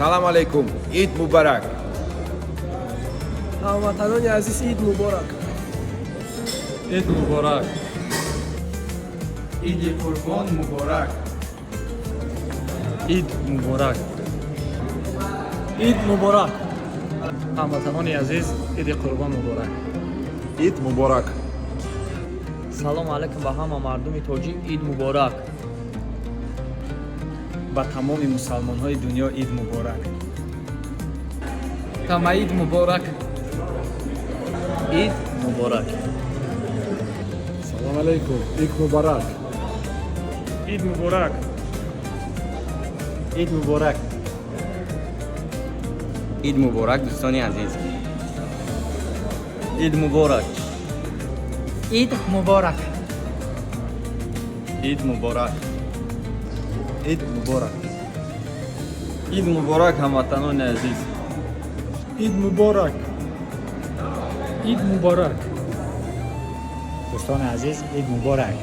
салом алейкум, ид мубарак. ҳамватанони азиз, ид муборак. ид муборак. Иди Қурбон муборак. ид муборак. Ид муборак. ҳамватанони азиз, иди қурбон муборак. ид муборак. салом алайкум ба ҳама мардуми тоҷик, ид муборак. ба тамоми мусалмонҳои дунё ид муборак. Тама ид муборак. Ид муборак. Салом алейкум. Ид мубарак. ид муборак. ид мубарак. ид муборак дӯстони азиз. Ид муборак. Ид муборак. ид муборак. ид мубарак. ид муборак ҳамватанони азиз. ид мубарак. ид муборак. دوستان عزیز، عید مبارک.